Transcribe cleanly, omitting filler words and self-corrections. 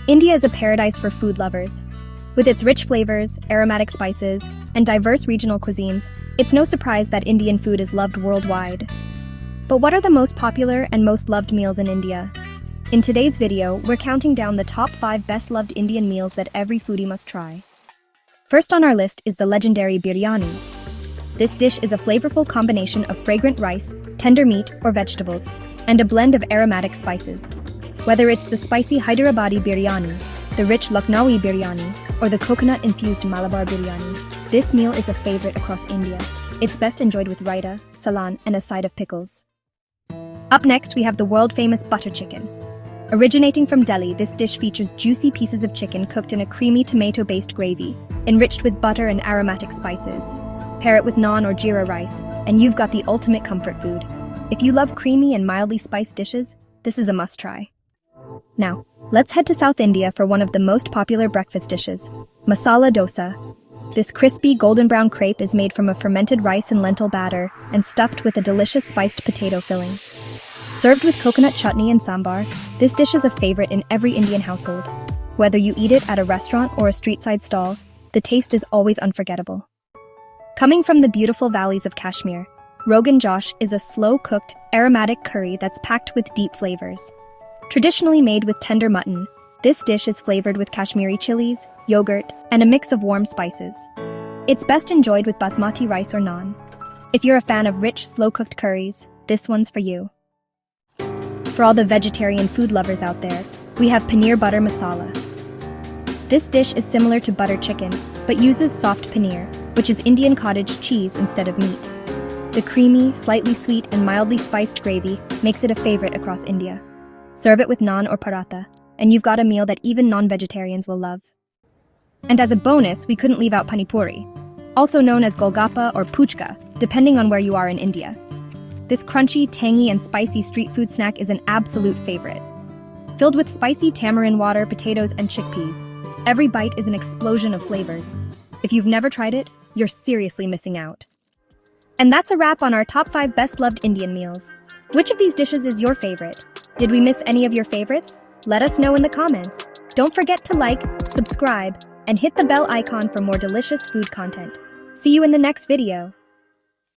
India is a paradise for food lovers. With its rich flavors, aromatic spices, and diverse regional cuisines, it's no surprise that Indian food is loved worldwide. But what are the most popular and most loved meals in India? In today's video, we're counting down the top 5 best-loved Indian meals that every foodie must try. First on our list is the legendary Biryani. This dish is a flavorful combination of fragrant rice, tender meat or vegetables, and a blend of aromatic spices. Whether it's the spicy Hyderabadi Biryani, the rich Lucknowi Biryani, or the coconut-infused Malabar Biryani, this meal is a favorite across India. It's best enjoyed with raita, salan, and a side of pickles. Up next, we have the world-famous butter chicken. Originating from Delhi, this dish features juicy pieces of chicken cooked in a creamy tomato-based gravy, enriched with butter and aromatic spices. Pair it with naan or jeera rice, and you've got the ultimate comfort food. If you love creamy and mildly spiced dishes, this is a must-try. Now, let's head to South India for one of the most popular breakfast dishes, masala dosa. This crispy golden brown crepe is made from a fermented rice and lentil batter and stuffed with a delicious spiced potato filling. Served with coconut chutney and sambar, this dish is a favorite in every Indian household. Whether you eat it at a restaurant or a street-side stall, the taste is always unforgettable. Coming from the beautiful valleys of Kashmir, rogan josh is a slow-cooked, aromatic curry that's packed with deep flavors. Traditionally made with tender mutton, this dish is flavored with Kashmiri chilies, yogurt, and a mix of warm spices. It's best enjoyed with basmati rice or naan. If you're a fan of rich, slow-cooked curries, this one's for you. For all the vegetarian food lovers out there, we have paneer butter masala. This dish is similar to butter chicken, but uses soft paneer, which is Indian cottage cheese instead of meat. The creamy, slightly sweet, and mildly spiced gravy makes it a favorite across India. Serve it with naan or paratha, and you've got a meal that even non-vegetarians will love. And as a bonus, we couldn't leave out pani puri, also known as golgappa or puchka, depending on where you are in India. This crunchy, tangy, and spicy street food snack is an absolute favorite. Filled with spicy tamarind water, potatoes, and chickpeas, every bite is an explosion of flavors. If you've never tried it, you're seriously missing out. And that's a wrap on our top 5 best-loved Indian meals. Which of these dishes is your favorite? Did we miss any of your favorites? Let us know in the comments. Don't forget to like, subscribe, and hit the bell icon for more delicious food content. See you in the next video.